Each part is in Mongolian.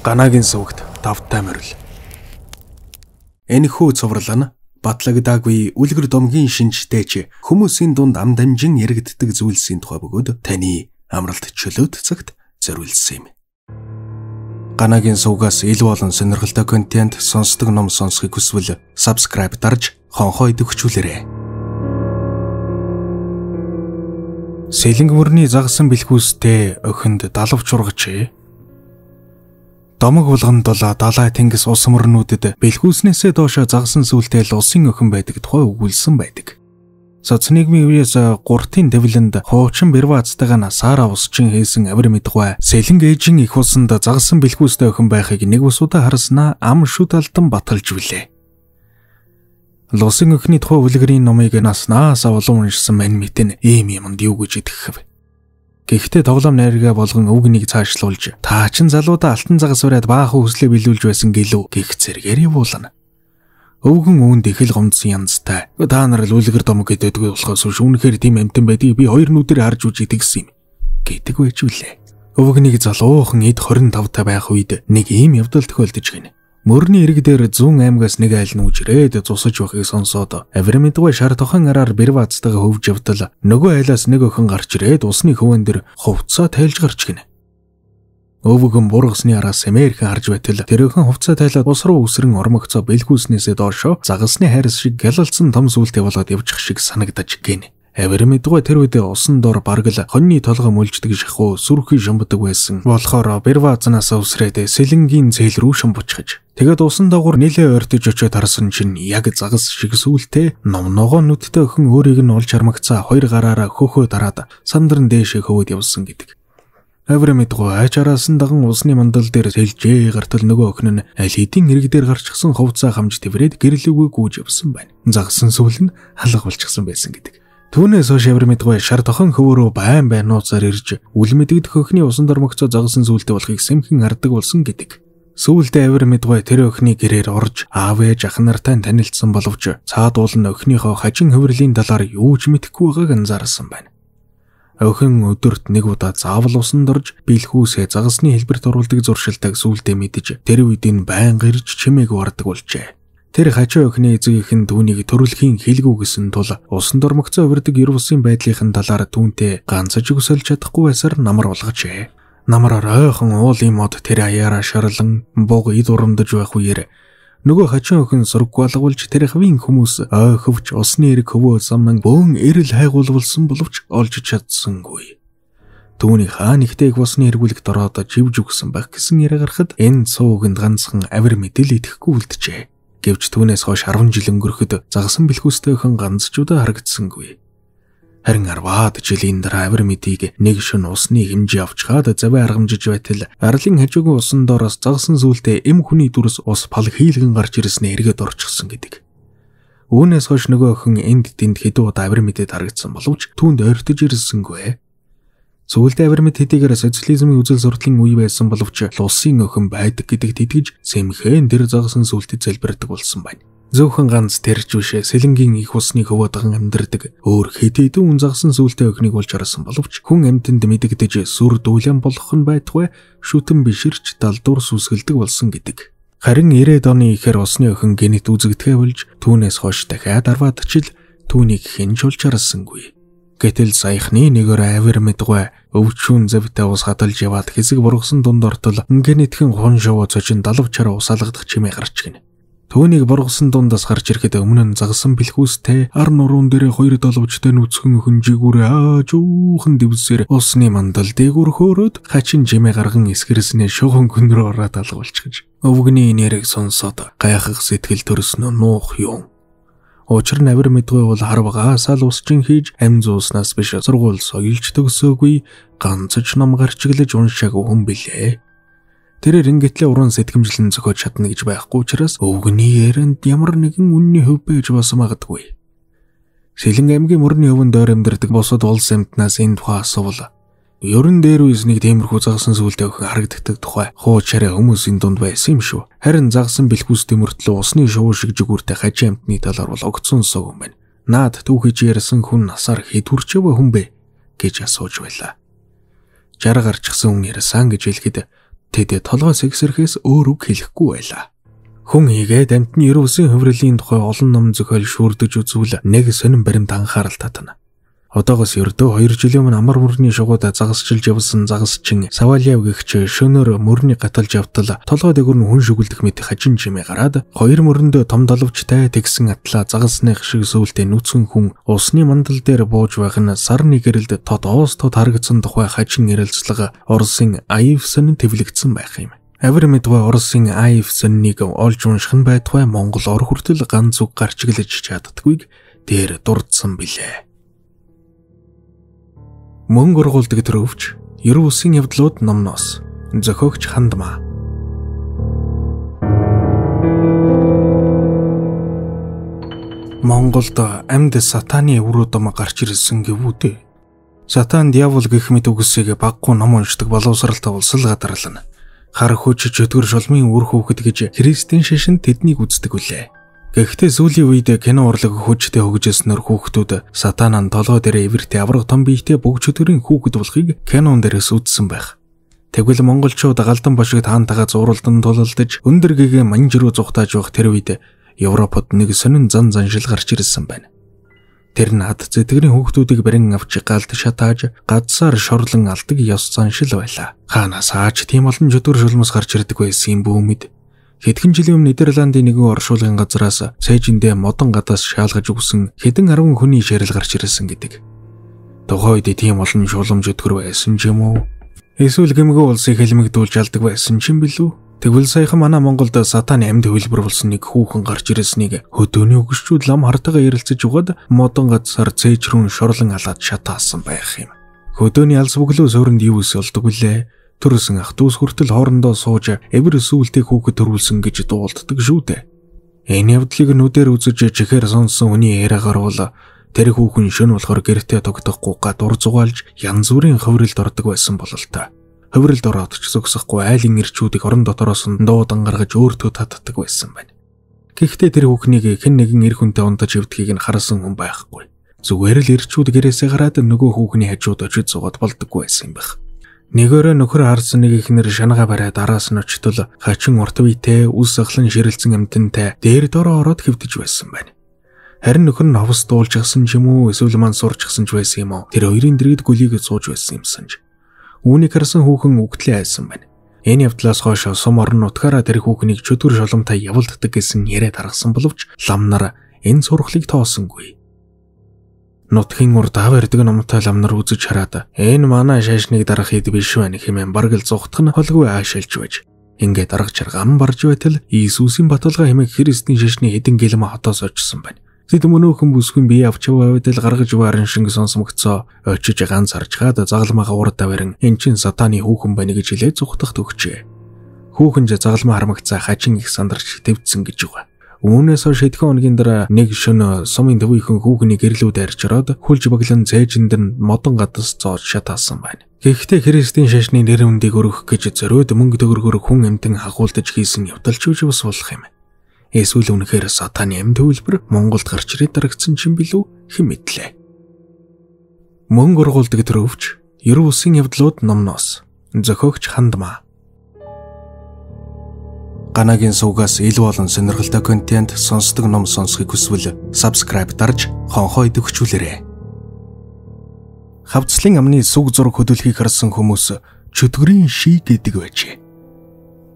Ганагийн сувагт давтай морил. Энэхүү цуврал нь батлагдаагүй үлгэр домгийн шинжтэйч хүмүүсийн дунд ам дамжин яригддаг зүйлсийн тухай бөгөөд таны амралт чөлөөт цагт зориулсан юм. Ганагийн сувгаас илүү олон сонирхолтой контент сонсдог ном сонсохыг хүсвэл subscribe дарж хонхоо идэвхжүүлээрэй. Сэлэнг мөрний загсан бэлхүүстэй охинд далавч ургачээ. Домог булганд бол далай тэнгис ус мөрнүүдэд бэлхүүснээсээ доошо загсан сүлтэй л усын охин байдаг тухай өгүүлсэн байдаг. Соцнигмийн үеэс гуртын дэвлэнд хуучин бэрваацтайгаа насаараа усчин хийсэн авир мэдгүй сэлэнг ээжин их усанд загсан бэлхүүстэй охин байхыг нэг усудаа харснаа ам шүд алдан баталж билээ. Лусын охины тухай үлгэрийн номыг наснаас олон уншсан мань мэтэн ийм юмд юу гэж итгэв. Гэхдээ тоглоом найргаа болгон өвгнийг цаашлуулж та чин залуудаа алтан загас ураад баахан хүслээ биелүүлж байсан гэлүү гих зэргээр явуулна. Өвгөн үүнд их л гомдсон янзтай. Та нар л үлгэр домог гэдэг болохоос үнэхээр тийм амтан байдгийг би хоёр нүдээр харж үж идэгсэн юм гэдэг байжулээ. Өвгнийг залуухан эд 25 та байх үед нэг ийм явдал тохиолдож гинэ. Мөрний ирэг дээр зүүн аймгаас нэг айл нүүжрээд зусаж байхыг сонсоод авир мэдгүй шар тохон араар бэрваацтайгаа хөвж явдал нөгөө айлаас нэг охин гарч ирээд усны хөвөн дээр хувцаа тайлж гарч гинэ. Өвгөн бургасны араас Америкэн харж байтал тэр охин хувцаа тайлаад ус руу үсрэн ормогцоо бэлхүүснээсээ доошо загасны хайрс шиг гялалцсан том сүлтэй болоод явчих шиг санагдаж гинэ. Авир мэдгүй тэр үед усан дор бараг л хоньны толгой мөлждөг шахуу сүрхий шамбдаг байсан. Болохоор бэрваазнаас өсрээд сэлэнгийн зээл рүү шамбучгаж. Тэгээд усан доогуур нилээ ойртож очиод харсан чинь яг загас шиг сүлтэй номногоо нүдтэй охин өөрийг нь олж хармагцаа хоёр гараараа хөхөө дараад сандран дээшээ хөвөд явсан гэдэг. Авир мэдгүй ачаараас нь даган усны мандал дээр сэлжээ гартал нөгөө охин нь аль хэдийн ирэг дээр гарчихсан хувцаа хамж тэврээд гэрлүүгөө гүйж явсан байна. Загсан сүл нь халах болчихсон байсан гэдэг. Түүнээс хойш авир мэдгүй шар тохон хөвөрөө байн нууцаар ирж үл мэдэгдэх охины усан дормогцоо загсан сүлтэй болохыг сэмхэн хардаг болсон гэдэг. Сүүлдээ авир мэдгүй тэр охины гэрээр орж аав ээж ах нартай танилцсан боловч цаад уул нь охиныхоо хажин хөврлийн талаар юу ч мэдэхгүй байгааг анзаарсан байна. Охин өдөрт нэг удаа заавал усанд орж бэлхүүсээ загасны хэлбэрт оруулдаг зуршилтайг сүүлдээ мэдэж тэр үед нь байн гэрж чимээг вардаг болжээ. Тэр хажуу охины эзэгийнхэн түүнийг төрөлхийн хэлгүү гэсэн тул усан дормогцоо өрдөг ер бусын байдлын талаар түүнтэй ганцж өсөлж чадахгүй байсаар намар болгожээ. Намараар ойхон уулын мод тэр аяараа шарлан бог ид урамдаж байх үеэр нөгөө хажуу охин сург болгуулж тэр хавийн хүмүүс ойховч усны эрэг хөвөө замнан бөөн эрэл хайгуулвалсан боловч олж чадсангүй. Түүний хаа нэгтэй усны эргүүлэгт ороод живж өгсөн байх гэсэн яриа гарахад энэ цуугинд ганцхан авир мэдэл идэхгүй үлджээ. Гэвч түүнээс хойш 10 жил өнгөрөхөд загсан бэлхүүстэй охин ганц ч удаа харагдсангүй. Харин 10-аад жилийн дараа авир мэдийг нэг шөнө усны хэмжээ авчгаад заваа аргамжиж байтал арлын хажуугийн усан доороос загсан сүлдээ эм хүний дүрс ус пал хийлгэн гарч ирснээр эргээд орчихсон гэдэг. Үүнээс хойш нөгөө охин энд тэнд хэдэн удаа авир мэдэд харагдсан боловч түүнд ойртож ирсэнгүй. Сүүлдээ авир мэд хэдийгээр социализмын үзэл сурталын үе байсан боловч лусын охин байдаг гэдэгт итгэж сэмхэн тэр загсан сүлтэд залбирдаг болсон байна. Зөвхөн ганц тэрч биш сэлэнгийн их усны хөвөөдгөн амьдардаг өөр хэдэн үн загсан сүлтэй охиныг болж харсан боловч хүн амьтанд мэдэгдэж сүр дүүлэн болох нь байтугай шүтэн биширч далдуур сүсгэлдэг болсон гэдэг. Харин 90-ад оны ихэр усны охин генет үзэгдэхэ болж түүнээс хойш дахиад 10-ад жил түүнийг хинж болж харсангүй. Гэтэл саяхны нэгээр авир мэдгүй өвчүүн завтай ус хадалж яваад хэсэг бургасан дунд ортол генетхэн хон шовоо цочин далавчаараа усаалгадах чимээ гарч гинэ. Түүнийг бургасан дундаас гарч ирэхэд өмнө нь загсан бэлхүүстэй ар нуруунд дээр хоёр доловчтой нүцгэн өхөн жигүүрээ жуухан дэвсээр усны мандал дээгүр хөөрөөд хачин жимээ гарган эсгэрснээ шуган гүн рүү ороод алгуулчихж. Өвгний нэрийг сонсоод гайхах сэтгэл төрснө нуух юм. Учир нь авир мэдгүй бол харвагаасаа л усчин хийж ам зууснаас биш сургууль соёлж төгсөөгүй ганцж ном гарчиглаж уншаагүй хүн билээ. Тэрээр ингээдлээ уран сэтгэмжлэн зохиож чадна гэж байхгүй учраас өвгний ярианд ямар нэгэн үнний хөв байж бас магадгүй. Сэлэнг аймгийн мөрний хөвөнд ойр амьдардаг бусад улс амьтнаас энэ тухай асуувал ерөн дээр үс нэг тиймэрхүү загсан сүлтэй охин харагддаг тухай хуучаараа хүмүүсийн дунд байсан юм шүү. Харин загсан бэлхүүстэй мөртлөө усны шувуу шиг жигүүртэй хажи амьтны талаар бол огцон сог юм байна. Наад түүхийж ярьсан хүн насаар хэд хүрчээвэ хүн бэ гэж асууж байлаа. 60 гарчсан хүн ярьсан гэж хэлэхэд Тэд толгойс эксэрхээс өөр үг хэлэхгүй байлаа. Хүн игээд амьтны 9 үсийн хувирлын тухай олон ном зохиол шүүрдэж үзвэл нэг сонин баримт анхаарал татна. Одоогоос ердөө 2 жилийн өмнө амар мөрний шугууд загасчилж явсан загасчин Савальяв гэгч шөнөөр мөрний гаталж явтал толгой дээгүүр нь хүн шүглдэх мэт хажин жимээ гараад 2 мөрөндөө том доловчтай тэгсэн атлаа загасных шиг сүултээ нүцгэн хүн усны мандал дээр бууж байх нь сарны гэрэлд тод оос тод харагдсан тухай хажин ярилцлага Оросын Аивсон твлэгдсэн байх юм. Авир мэдвэ Оросын Аивсоныг олж унших нь байтугай Монгол ор хүртэл ганц үг гарч иглэж чаддаггүйг дээр дурдсан билээ. Мөн гургуулдаг төрөвч 9 үсгийн явдлууд номноос зохиогч Хандмаа. Монголд амьд сатаны өврөдөм гарч ирсэн гэвүүдээ. Сатан диавол гэх мэт үгсийг баггүй ном уншдаг боловсралтай улсал гадарлана. Хар хүч чөтгөр шулмын үр хүүхэд гэж Христийн шашинд тэднийг үздэг үлээ. Гэхдээ сүүлийн үед кино урлаг хүчтэй хөгжсөнөр хүүхдүүд сатанан толгой дээр эвэртэй авраг том биетэй бүгд чөтгөрийн хүүхэд болохыг кинон дээрээс үзсэн байх. Тэгвэл монголчууд галдан бошигт хаантайгаа зууралдан тулалдаж өндөр гэгээ манж руу зүхтааж байх тэр үед Европод нэг сонин зан заншил гарч ирсэн байна. Тэр нь ад зэтгэрийн хүүхдүүдийг барин авч галд шатааж гадсаар шорлон алдаг ёс заншил байлаа. Хаанаас ааж тийм олон чөтгөр шулмас гарч ирдэг байсан юм бүүмэд. Хэдхэн жилийн өмнө Нидерландын нэгэн оршуулгын газраас цээжиндээ модон гадаас шаалгаж өгсөн хэдэн 10 хүний ширэл гарч ирсэн гэдэг. Тухайн үед тийм олон шуламж өтгөр байсан ч юм уу? Эсвэл гэмгүү улсыг хэлмэгдүүлж алдаг байсан ч юм билүү? Тэгвэл саяхан манай Монголд сатаны амьд хөлбөр болсон нэг хүүхэн гарч ирснийг хөдөөний өгшчүүд лам хартайгаа ярилцаж угаад модон газар цээж рүү шорлон алаад шатаасан байх юм. Хөдөөний алс бүглөө суурьнд юу ус олдог вүлээ? Төрсөн ах дүүс хүртэл хоорондоо сууж эвэр сүултээ хүүхэд төрүүлсэн гэж дуулддаг шүү дээ. Энэ явдлыг нүдээр үзэж чихээр сонсон хүний яриагаар бол тэр хүүхэн шөнө болохоор гэртээ тогтохгүй гадуур зугаалж янз бүрийн хөврөлд ордог байсан болол та. Хөврөлд ороод ч зогсохгүй айлын ирчүүдийг орон дотороос нь дуудан гаргаж өөртөө татдаг байсан байна. Гэхдээ тэр хүүхнийг хэн нэгэн эр хүнтэй ундаж өвдгийг нь харсан хүн байхгүй. Зүгээр л ирчүүд гэрээсээ гараад нөгөө хүүхний хажууд очиж суугаад болдоггүй байсан юм байна. Нэгээрээ нөхөр харсан нэг ихнэр шанага бариад араас нь очтол хачин урт биетэй үс сахлан ширэлцэн амтантай дээр дороо ороод хэвдэж байсан байна. Харин нөхөр нь ховс дуулж гсэн ч юм уу эсвэл ман сурчсан ч байсан юм уу? Тэр хоёрын дэргэд гөлийг сууж байсан юм санаж. Үүнийг харсан хүүхэн үгтлээ айсан байна. Энэ явдлаас хойш сум орон нутгаараа тэр хүүхнийг чөтгөр шоломтой явуулдаг гэсэн яриад харгасан боловч лам нар энэ сурхлыг тоосонгүй. Нутгийн урд ав ярддаг номтой лам нар үзэж хараад энэ манай шашныг дарах хэд биш байна хэмээн бараг л зугтах нь холгүй аашилж байж. Ингээд арга чарган барж байтал Иесусийн баталгаа хэмээх Христийн шашны хэдэн гэлмэ хотоос очсон байна. Тэд мөнөөхөн бүсгүй бие авч яваадал гаргаж варан шинг сонсомгцоо очиж ганц харжгаад загалмаага урд тавиран эн чин сатаны хүүхэн байна гэж хэлээд зүхтах төгчээ. Хүүхэн загалмаа харамгцаа хажин их сандарч твцсэн гэж байгаа. Үүнээс хойш хэдхэн хоногийн дараа нэг шөнө сумын төвийнхэн хүүхний гэрлүүд арч ороод хүлж баглан цээжинд нь модон гадас зоож шатаасан байна. Гэхдээ Христийн шашны нэр үндийг өргөх гэж зориуд мөнгө төгрөгөөр хүн амьтан хахуулдаж хийсэн явдал ч үгүй бас болох юм. Эсвэл үнэхээр сатаны амьд хөлбөр Монголд гарч ирээд дарагдсан ч юм билүү хэн мэдлээ. Мөн гургуулдаг төрөвч 9 үсгийн явдлууд номноос зохиогч Хандмаа. Ганагийн сувгаас илүү олон сонирхолтой контент сонсдог ном сонсохыг хүсвэл subscribe дарж хонхоо идэвхжүүлээрэй. Хавцлын амны сүг зураг хөдөлгөхийг харсан хүмүүс чөтгөрийн ший гэдэг байжээ.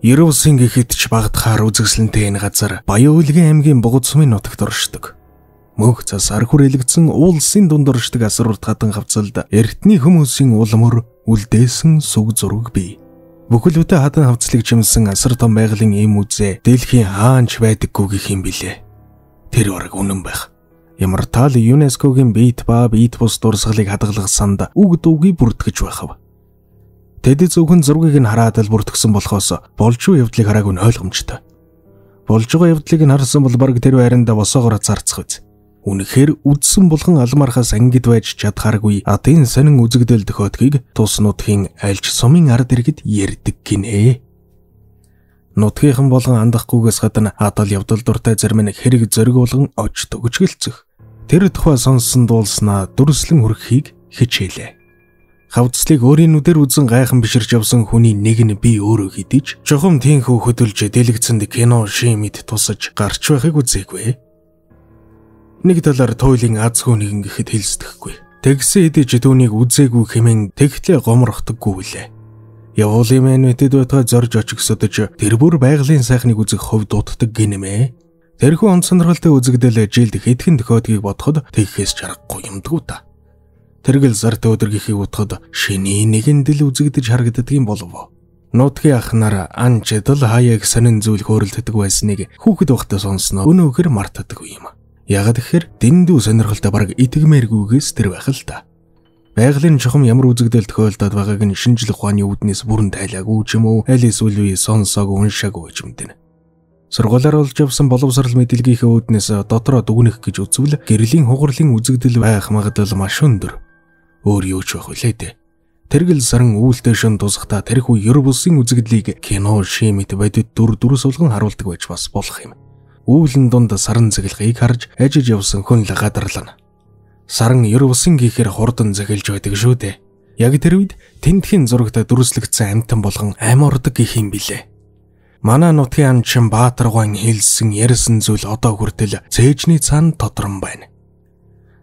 9 үсгийн гэхэд ч багдахаар үзэсгэлэнтэй энэ газар Баян-Улгийн аймгийн Бугуцмын нутагт оршдог. Мөнх цасаар хүрээлэгдсэн уулсын дунд оршдог асар урт хатан хавцалд эртний хүмүүсийн улмөр үлдээсэн сүг зураг бий. Бүхэлдээ хатан хавцлыг чимсэн асар том байгалийн ийм үзээ дэлхийн хаанч байдаггүй гэх юм билээ. Тэр бараг үнэн байх. Ямар таал ЮНЕСКОгийн бит ба бит бус дурсгалыг хадгалах санд үг дуугүй бүртгэж байхав. Тэд зөвхөн зургийг нь хараад л бүртгсэн болохоос болж буй явдлыг хараагүй нь ойлгомжтой. Болж байгаа явдлыг нь харсан бол бараг тэр байранда босоогоор зарцах үз. Үнэхээр үдсэн булхан алмархаас ангид байж чадхааргүй адын сонин үзэгдэл төхөдгийг тус нутгийн альж сумын ард иргэд ярьдаг гинэ. Нутгийнхан болгон андахгүйгээс гадна адал явдал дуртай зарим нэг хэрэг зориг болгон оч төгжгэлцэх. Тэр тухай сонссон дуулснаа дүрслэн хүрхийг хичээлээ. Хавцлыг өөрийн нүдээр үзэн гайхан биширч явсан хүний нэг нь би өөрөө хэдиж чухам тийхүү хөдөлж дэлгэцэнд кино шимэд тусаж гарч байхыг үзээгүй. Нэг талаар туйлын аз хөө нэгэн гэхэд хэлсдэхгүй. Тэгсэн хэдиж түүнийг үзээгүй хэмээн тэгтлээ гомрохдоггүй үлээ. Явуулын мэн мэтэд байтугай зорж очигсодож тэр бүр байгалийн сайхныг үзэх хувь дутдаг гинэмэ. Тэрхүү он сонирхолтой үзэгдэл жилд хэдхэн тохиодгийг бодоход тэгхээс чарахгүй юмдгүү та. Тэргэл зарт өдргийнхийг утгад шиний нэгэн дэл үзэгдэж харагддгийн болов. Нутгийн ахнаар анчдал хаяг сонин зүйл хөөрөлддөг байсныг хүүхэд байхдаа сонсноо өнөөхөр мартдаг юм. Яг тэгэхээр дэндүү сонирхолтой бараг итгэмээргүйгээс тэр байх л та. Байгалийн чухам ямар үзэгдэл тохиолдоод байгааг нь шинжлэх ухааны үүднээс бүрэн тайлаагүй ч юм уу аль эсвэл үе сонсоогүй уншаагүй ч юм дэнэ. Сургуулиар олж авсан боловсрал мэдээлгийнхээ үүднээс дотроо дүгнэх гэж үзвэл гэрлийн хугарлын үзэгдэл байх магадлал маш өндөр. Өөр юу ч байх үлээ дээ. Тэргэл саран үүлтэй шин тусахта тэрхүү ер бусын үзэгдлийг кино шимэт бодит дүр сулган харуулдаг байж бас болох юм. Үүлэн дунд саран цэглэхийг харж ажиж явсан хүн л гадарлана. Саран ер бусын гихээр хурдан цэглэж байдаг шүү дээ. Яг тэр үед тентхийн зурагт дүрслэгдсэн амтан болгон амиурдаг гэх юм билээ. Манай нутгийн анчин Баатаргуайн хэлсэн ярьсан зүйл одоо хүртэл цээжний цаана тодрон байна.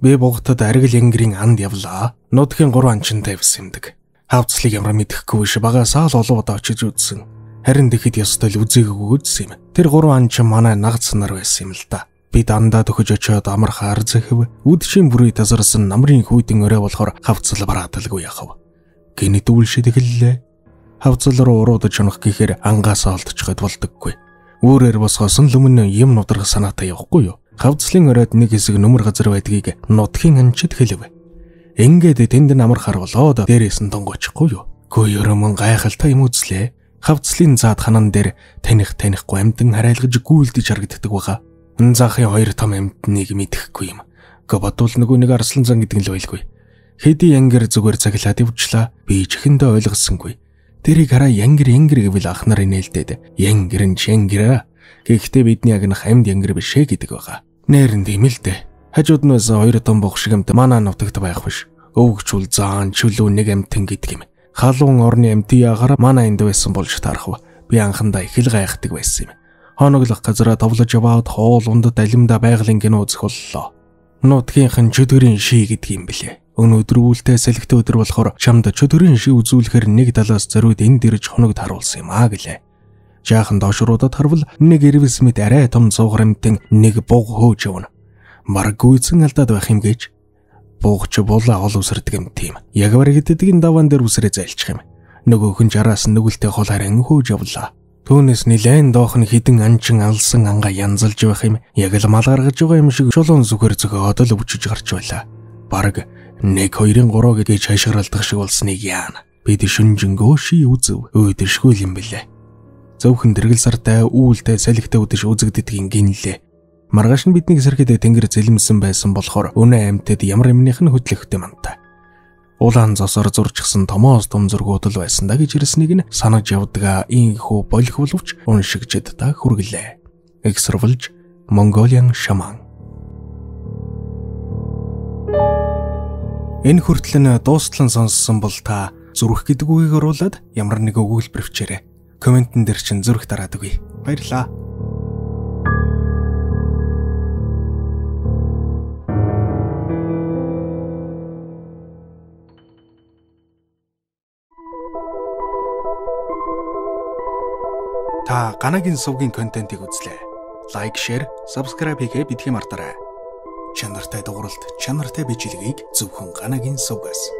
Би бугтад аргил янгирийн анд явлаа. Нутгийн 3 анчинтай явсан юмдаг. Хавцлыг ямар мэдэхгүй биш багасаа л олоод очиж үзсэн. Харин тэгэхэд ёстой л үзээгүй үзсэн юм. Тэр 3 анчин манай нагц нар байсан юм л да. Би дандаа төхөж очиод амархаар зэхэв. Үдшийн бүрий тасарсан намрын хүйтэн өрөө болохоор хавцл барааталгүй яхав. Гинэд үлшид эхэллээ. Хавцл руу уруудаж унах гэхээр ангаасаа олдчиход болдоггүй. Өөрөөр босгосон л өмнө юм нудрах санаатай явахгүй юу? Хавцлын өрөөд нэг хэсэг нүмер газар байдгийг нутгийн анчид хэлв. Ингээд тэнд намархаар болоод дээрээс нь донгочихгүй юу? Гөө өрөмөн гайхалтай юм үзлээ. Хавцлын заад ханан дээр танихгүй амтан харайлгаж гүйлдэж харагддаг баха. Заахын 2 том амтныг мэдэхгүй юм. Гөө бодвол нөгөө нэг арслан зан гэдэг л байлгүй. Хэдий янгэр зүгээр цаглаад явчлаа. Би чихэндээ ойлгосонгүй. Тэрийг хараа янгэр гэвэл ах нар инээлдээд янгэр. Гэхдээ бидний агнах амьд янгэр биш ээ гэдэг байгаа. Нээрэн тийм л дээ. Хажууд нь байсан 2 том бох шиг амт манай нутагт байх биш. Өвгчүүл заан чөлөө нэг амтэн гэдэг юм. Халуун орны амтын ягаар манай энд байсан болж таарах. Би анхандаа их л гайхдаг байсан юм. Хоноглох газараа товлож яваад хоол ундад алимда байгалийн кино үзэх боллоо. Нутгийнхэн чөтгөрийн ший гэдэг юм блэ. Өнөөдөр үүлтэй салхитай өдөр болохоор чамд чөтгөрийн ший үзүүлэхээр нэг талаас зориуд энд ирж хоногд харуулсан юм аа гэлээ. Жаахан доошруудад харвал нэг эрвэс мэд арай том цуугар амтэн нэг буг хөөж явна. Марг гүйцэн алдаад байх юм гэж. Бугч булаа ол үсэрдэг юм тийм. Яг баригддгийн даваан дээр үсрээ зайлчих юм. Нөгөө хүн жараас нүгэлтэй хол харин хөөж явлаа. Түүнээс нилээн доох нь хідэн анчин алсан анга янзалж байх юм. Яг л мал гаргаж байгаа юм шиг шулуун зүгэр зөгөөд л өвчөж гарч байлаа. Бараг 1-2-3 гэж хашгиралдах шиг болсныг яана. Бид шүнжэнгөө ший үзв. Өөдөшгүй юм бэлээ. Зөвхөн тэргэл сартай үүлтэй салхитай үдэш үзэгддгийн гинлээ. Маргааш нь бидний сэрхэд тэнгэр зэлмсэн байсан болохоор өнөө амьтад ямар юмных нь хөдлөхтэй мантай. Улаан зосоор зурчихсан томоос том зургууд л байсан да гэж ирснийг нь санаж явдаг ийхүү болох боловч уншигчд та хүргэлээ. Эксервэлж Mongolian Shaman. Энэ хүртэл нь дуустлан сонссон бол та зүрх гэдэг үгийг оруулаад ямар нэг өгүүлбэр бичээрэй. Комментэн дээр чинь зүрх дараад өгье. Баярлалаа. Та Ганагийн сувгийн контентыг үзлээ. Лайк, шеэр, сабскрайб хийгээ битгий мартаарай. Чанартай дууралт, чанартай бичлэгийг зөвхөн Ганагийн сувгаас.